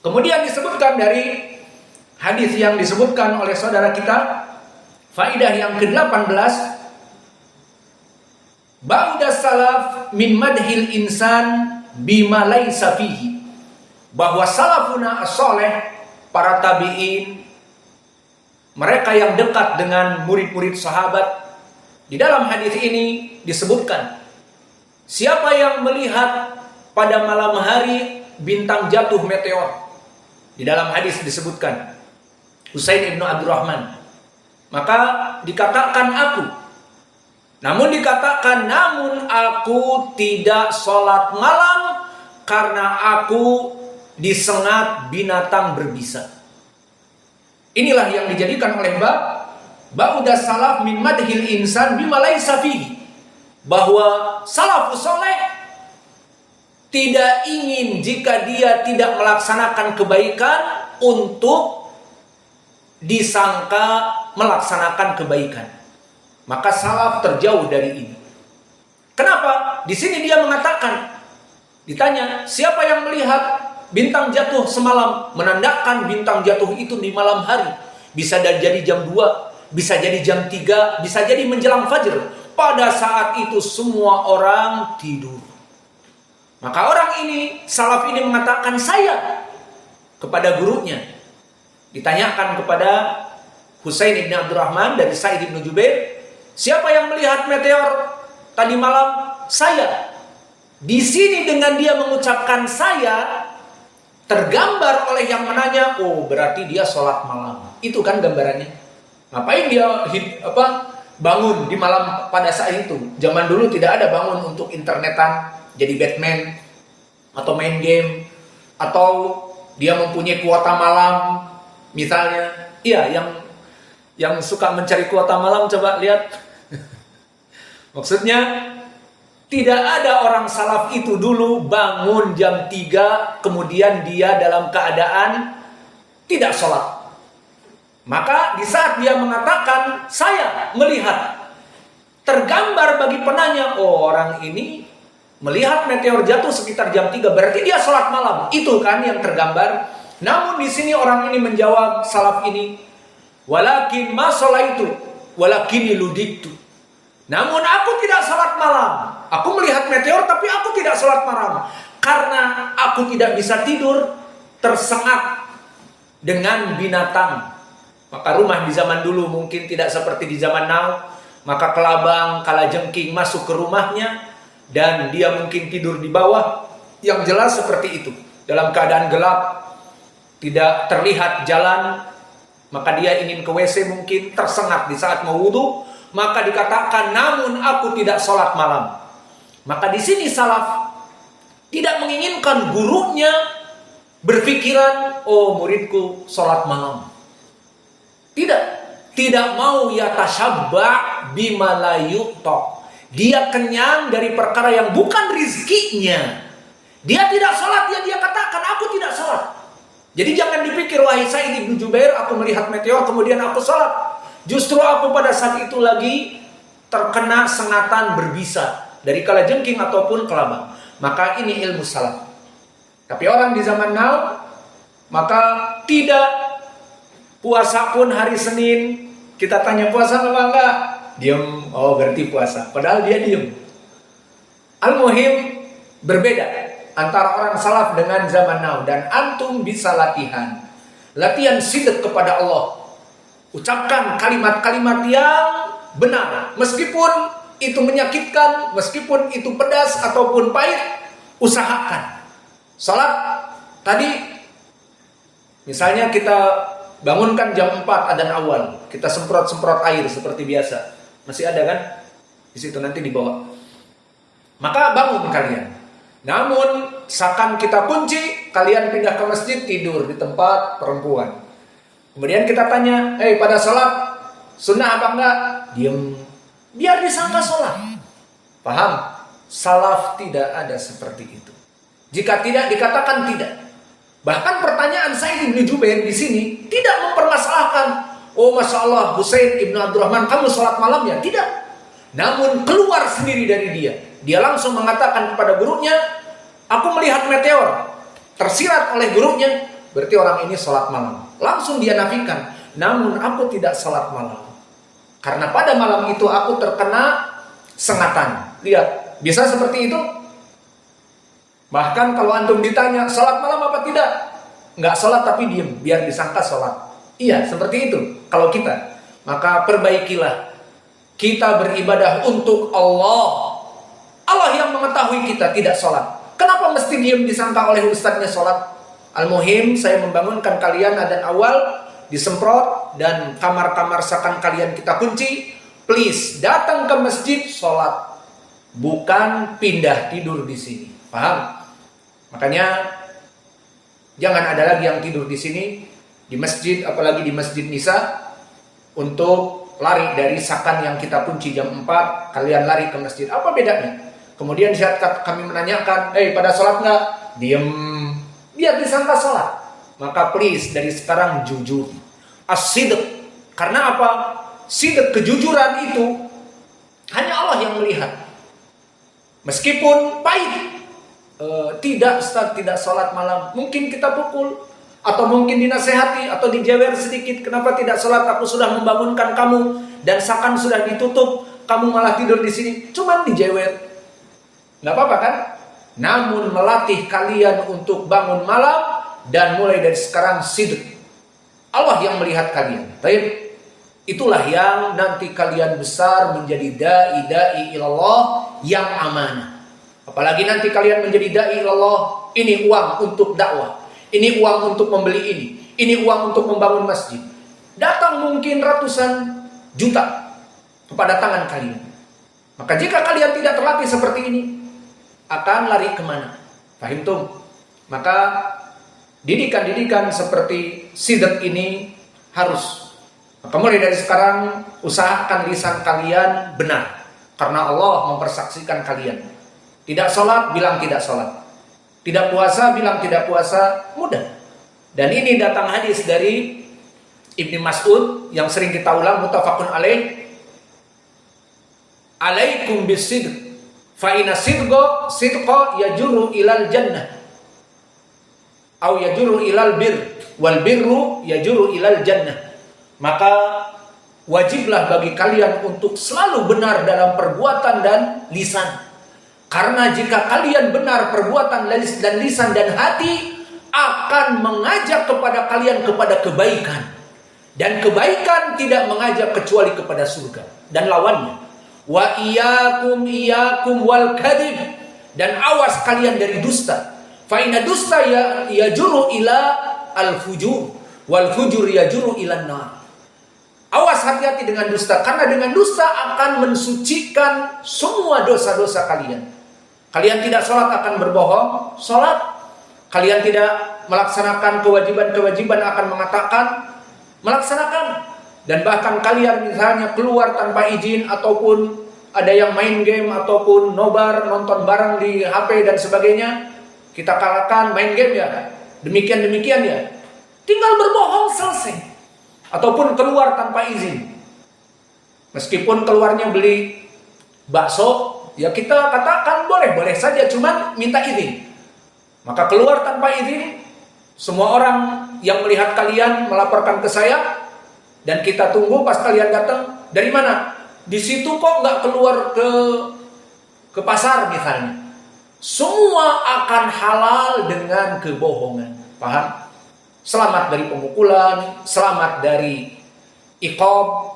Kemudian disebutkan dari hadis yang disebutkan oleh saudara kita, faidah yang ke-18, ba'da salaf min madhil insan bima laisa fihi, bahwa salafuna as-saleh, para tabi'in, mereka yang dekat dengan murid-murid sahabat, di dalam hadis ini disebutkan, siapa yang melihat pada malam hari bintang jatuh meteor, di dalam hadis disebutkan Husain ibnu Abdurrahman, maka dikatakan aku, namun aku tidak sholat malam karena aku disengat binatang berbisa. Inilah yang dijadikan oleh ba'da salaf min madhil insan bima laisa fihi, bahwa salafus saleh tidak ingin jika dia tidak melaksanakan kebaikan untuk disangka melaksanakan kebaikan. Maka salaf terjauh dari ini. Kenapa? Di sini dia mengatakan, ditanya, siapa yang melihat bintang jatuh semalam, menandakan bintang jatuh itu di malam hari. Bisa jadi jam 2, bisa jadi jam 3, bisa jadi menjelang fajar. Pada saat itu semua orang tidur. Maka orang ini, salaf ini mengatakan, saya, kepada gurunya. Ditanyakan kepada Husain ibn Abdurrahman dari Sa'id ibn Jubair, siapa yang melihat meteor tadi malam? Saya. Di sini dengan dia mengucapkan saya, tergambar oleh yang menanya, oh berarti dia sholat malam. Itu kan gambarannya. Ngapain dia bangun di malam pada saat itu? Zaman dulu tidak ada bangun untuk internetan, jadi Batman, atau main game, atau dia mempunyai kuota malam, misalnya. Iya, yang suka mencari kuota malam, coba lihat. Maksudnya, tidak ada orang salaf itu dulu bangun jam 3, kemudian dia dalam keadaan tidak sholat. Maka di saat dia mengatakan, saya melihat, tergambar bagi penanya, oh orang ini melihat meteor jatuh sekitar jam 3, berarti dia sholat malam. Itu kan yang tergambar. Namun di sini orang ini menjawab, salaf ini, walakin ma sholaitu, walakin ludiktu. Namun aku tidak sholat malam. Aku melihat meteor tapi aku tidak sholat malam. Karena aku tidak bisa tidur, tersengat dengan binatang. Maka rumah di zaman dulu mungkin tidak seperti di zaman now. Maka kelabang, kalajengking masuk ke rumahnya, dan dia mungkin tidur di bawah. Yang jelas seperti itu. Dalam keadaan gelap, tidak terlihat jalan, maka dia ingin ke WC mungkin, tersengat di saat mau wudu, maka dikatakan, namun aku tidak sholat malam. Maka di sini salaf tidak menginginkan gurunya berpikiran, oh muridku sholat malam. Tidak mau yatashabba bima la yu'ta. Dia kenyang dari perkara yang bukan rizkinya. Dia tidak sholat, dia katakan, aku tidak sholat. Jadi jangan dipikir, wahai Sa'id ibn Jubair, aku melihat meteor kemudian aku sholat. Justru aku pada saat itu lagi terkena sengatan berbisa dari kalajengking ataupun kelabang. Maka ini ilmu salaf. Tapi orang di zaman now, maka tidak, puasa pun hari Senin, kita tanya puasa apa enggak? Diam, oh berarti puasa. Padahal dia diam. Al-muhim, berbeda antara orang salaf dengan zaman now. Dan antum bisa latihan sidq kepada Allah. Ucapkan kalimat-kalimat yang benar, meskipun itu menyakitkan, meskipun itu pedas ataupun pahit, usahakan. Salat tadi, misalnya kita bangunkan jam 4 adzan awal, kita semprot-semprot air seperti biasa. Masih ada kan? Di situ nanti dibawa. Maka bangun kalian. Namun, seakan kita kunci, kalian pindah ke masjid, tidur di tempat perempuan. Kemudian kita tanya, pada sholat, sunnah apa enggak? Diam. Biar disangka sholat. Paham? Salaf tidak ada seperti itu. Jika tidak, dikatakan tidak. Bahkan pertanyaan Sa'id ibn Jubair di sini tidak mempermasalahkan, oh Masya Allah, Husain ibn Abdurrahman, kamu sholat malam ya? Tidak. Namun keluar sendiri dari dia. Dia langsung mengatakan kepada gurunya, aku melihat meteor. Tersirat oleh gurunya, berarti orang ini sholat malam. Langsung dia nafikan, namun aku tidak sholat malam. Karena pada malam itu aku terkena sengatan. Lihat, bisa seperti itu? Bahkan kalau antum ditanya, sholat malam apa tidak? Nggak sholat tapi diem, biar disangka sholat. Iya, seperti itu. Kalau kita, maka perbaikilah. Kita beribadah untuk Allah. Allah yang mengetahui kita tidak sholat. Kenapa mesti diem disangka oleh ustadznya sholat? Al-muhim, saya membangunkan kalian adzan awal, disemprot, dan kamar-kamar sakan kalian kita kunci. Please, datang ke masjid sholat. Bukan pindah tidur di sini. Paham? Makanya jangan ada lagi yang tidur di sini, di masjid, apalagi di Masjid Nisa, untuk lari dari sakan yang kita kunci jam 4, kalian lari ke masjid. Apa bedanya? Kemudian saat kami menanyakan, pada sholat nggak? Diem. Biar disangka sholat. Maka please, dari sekarang jujur. As-sidq. Karena apa? Sidq, kejujuran itu hanya Allah yang melihat. Meskipun pahit. Tidak Ustaz, tidak sholat malam. Mungkin kita pukul, atau mungkin dinasehati, atau dijewer sedikit. Kenapa tidak sholat? Aku sudah membangunkan kamu, dan sakan sudah ditutup, kamu malah tidur di sini. Cuman dijewer, nggak apa-apa kan? Namun melatih kalian untuk bangun malam, dan mulai dari sekarang sidq. Allah yang melihat kalian. Baik. Itulah yang nanti kalian besar menjadi da'i ilallah yang amanah. Apalagi nanti kalian menjadi da'i ilallah, ini uang untuk dakwah, ini uang untuk membeli ini uang untuk membangun masjid. Datang mungkin ratusan juta kepada tangan kalian. Maka jika kalian tidak terlatih seperti ini, akan lari kemana? Fahim tuh? Maka didikan-didikan seperti sidq ini harus. Maka mulai dari sekarang usahakan lisan kalian benar, karena Allah mempersaksikan kalian. Tidak sholat, bilang tidak sholat. Tidak puasa, bilang tidak puasa. Mudah. Dan ini datang hadis dari Ibnu Mas'ud yang sering kita ulang, muttafaqun alaih. Alaikum bisidq, fa inna sidqa yajurru ilal jannah, au yajurru ilal bir, wal birru yajurru ilal jannah. Maka wajiblah bagi kalian untuk selalu benar dalam perbuatan dan lisan. Karena jika kalian benar perbuatan dan lisan dan hati, akan mengajak kepada kalian kepada kebaikan. Dan kebaikan tidak mengajak kecuali kepada surga. Dan lawannya, wa iyyakum wal kadhib, dan awas kalian dari dusta. Fa inna dusta yajuru ila al fujur, wal fujur yajuru ila nar. Awas, hati-hati dengan dusta, karena dengan dusta akan mensucikan semua dosa-dosa kalian. Kalian tidak sholat akan berbohong, sholat. Kalian tidak melaksanakan kewajiban-kewajiban akan mengatakan, melaksanakan. Dan bahkan kalian misalnya keluar tanpa izin, ataupun ada yang main game, ataupun nobar, nonton bareng di HP dan sebagainya, kita katakan main game ya, demikian-demikian ya. Tinggal berbohong, selesai. Ataupun keluar tanpa izin. Meskipun keluarnya beli bakso, ya kita katakan boleh saja, cuman minta izin. Maka keluar tanpa izin, semua orang yang melihat kalian melaporkan ke saya, dan kita tunggu pas kalian datang, dari mana? Di situ kok nggak keluar ke pasar misalnya. Semua akan halal dengan kebohongan. Paham? Selamat dari pemukulan, selamat dari iqab.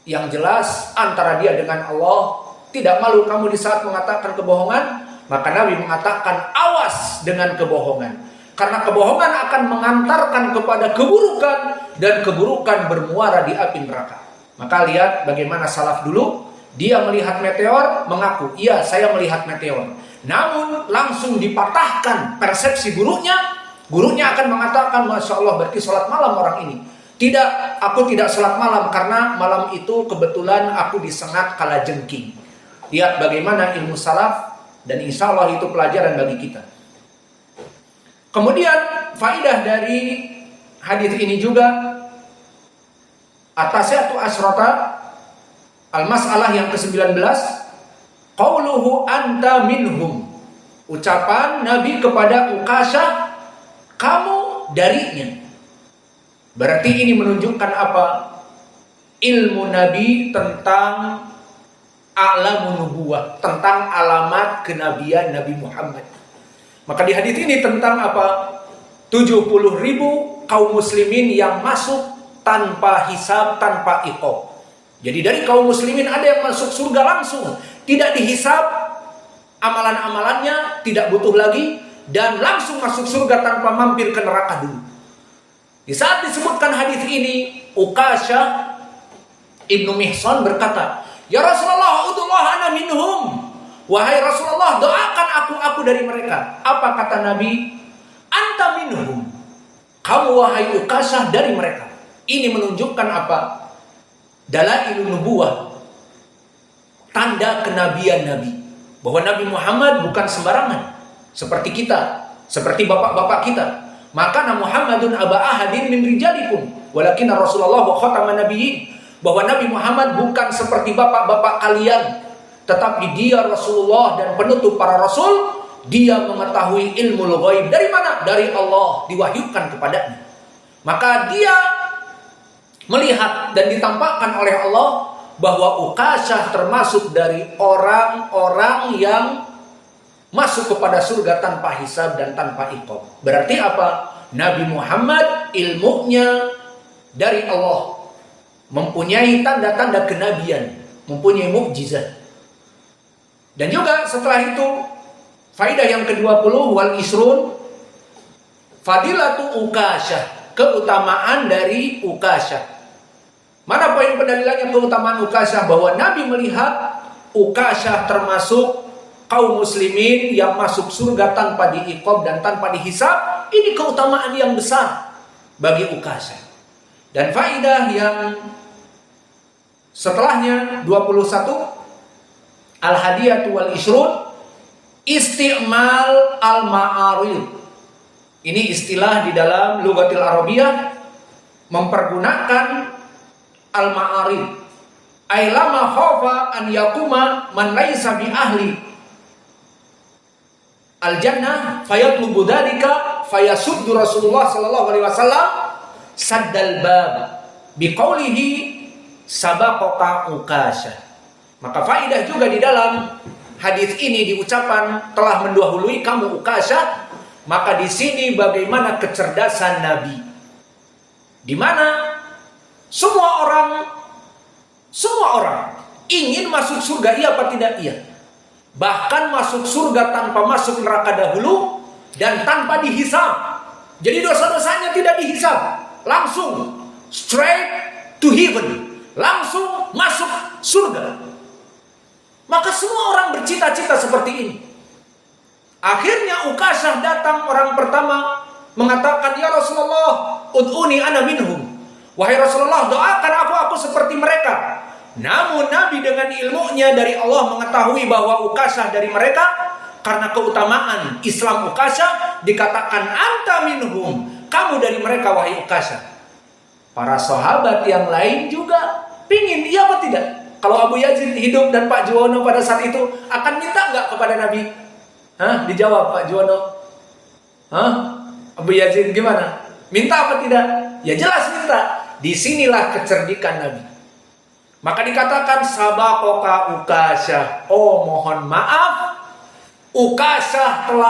Yang jelas antara dia dengan Allah. Tidak malu kamu di saat mengatakan kebohongan? Maka Nabi mengatakan awas dengan kebohongan. Karena kebohongan akan mengantarkan kepada keburukan, dan keburukan bermuara di api neraka. Maka lihat bagaimana salaf dulu. Dia melihat meteor, mengaku, iya saya melihat meteor. Namun langsung dipatahkan persepsi gurunya. Gurunya akan mengatakan, Masya Allah, berarti sholat malam orang ini. Tidak, aku tidak sholat malam, karena malam itu kebetulan aku disengat kalajengking. Lihat bagaimana ilmu salaf, dan insya Allah itu pelajaran bagi kita. Kemudian faidah dari hadis ini juga, at-tasi'atu asyrata, al-mas'alah yang ke-19, qauluhu anta minhum, ucapan Nabi kepada Uqasyah, kamu darinya. Berarti ini menunjukkan apa? Ilmu Nabi tentang a'lamun nubuwah, tentang alamat kenabian Nabi Muhammad. Maka di hadis ini tentang apa? 70.000 kaum muslimin yang masuk tanpa hisab, tanpa iqab. Jadi dari kaum muslimin ada yang masuk surga langsung, tidak dihisab amalan-amalannya, tidak butuh lagi, dan langsung masuk surga tanpa mampir ke neraka dulu. Di saat disebutkan hadis ini, Uqasyah Ibnu Mihsan berkata, "Ya Rasulullah, udullah ana minhum." Wahai Rasulullah, doakan aku dari mereka. Apa kata Nabi? Anta minhum. Kamu wahai Uqasyah dari mereka. Ini menunjukkan apa? Dalailun nubuwah, tanda kenabian Nabi, bahwa Nabi Muhammad bukan sembarangan seperti kita, seperti bapak-bapak kita. Maka Muhammadun aba ahadin min rijalikum walakin Rasulullah wa khataman nabiyyin, bahwa Nabi Muhammad bukan seperti bapak-bapak kalian, tetapi dia Rasulullah dan penutup para rasul. Dia mengetahui ilmu ghaib dari mana? Dari Allah, diwahyukan kepadanya. Maka dia melihat dan ditampakkan oleh Allah bahwa Uqasyah termasuk dari orang-orang yang masuk kepada surga tanpa hisab dan tanpa iqab. Berarti apa? Nabi Muhammad ilmunya dari Allah, mempunyai tanda-tanda kenabian, mempunyai mukjizat. Dan juga setelah itu, faidah yang ke-20 wal isrun, fadilatu Uqasyah, keutamaan dari Uqasyah. Mana poin pendalilannya keutamaan Uqasyah? Bahwa Nabi melihat Uqasyah termasuk kaum muslimin yang masuk surga tanpa diiqab dan tanpa dihisab. Ini keutamaan yang besar bagi Uqasyah. Dan faidah yang setelahnya 21, al-hadiyatu wal isrun, isti'mal al-ma'arid. Ini istilah di dalam lughatil arabiyah, mempergunakan al-ma'arid. Ay lama khafa an yakuma man laisa bi ahli al-jannah fayatlubu dzalika fayasuddu Rasulullah sallallahu alaihi wasallam saddal bab biqaulihi sabaqaka Uqasyah. Maka faidah juga di dalam hadis ini di ucapan telah mendahului kamu Uqasyah. Maka di sini bagaimana kecerdasan Nabi, di mana semua orang ingin masuk surga, iya apa tidak iya? Bahkan masuk surga tanpa masuk neraka dahulu dan tanpa dihisab. Jadi dosa-dosanya tidak dihisab, langsung straight to heaven, langsung masuk surga. Maka semua orang bercita-cita seperti ini. Akhirnya Uqasyah datang orang pertama mengatakan, "Ya Rasulullah, ud'uni ana minhum." Wahai Rasulullah, doakan aku seperti mereka. Namun Nabi dengan ilmunya dari Allah mengetahui bahwa Uqasyah dari mereka. Karena keutamaan Islam Uqasyah dikatakan anta minhum, kamu dari mereka wahai Uqasyah. Para sahabat yang lain juga pingin, iya apa tidak? Kalau Abu Yazid hidup dan Pak Juwono pada saat itu akan minta nggak kepada Nabi? Dijawab Pak Juwono. Abu Yazid gimana? Minta apa tidak? Ya jelas minta. Disinilah kecerdikan Nabi. Maka dikatakan sabaqaka Uqasyah. Oh mohon maaf, Uqasyah telah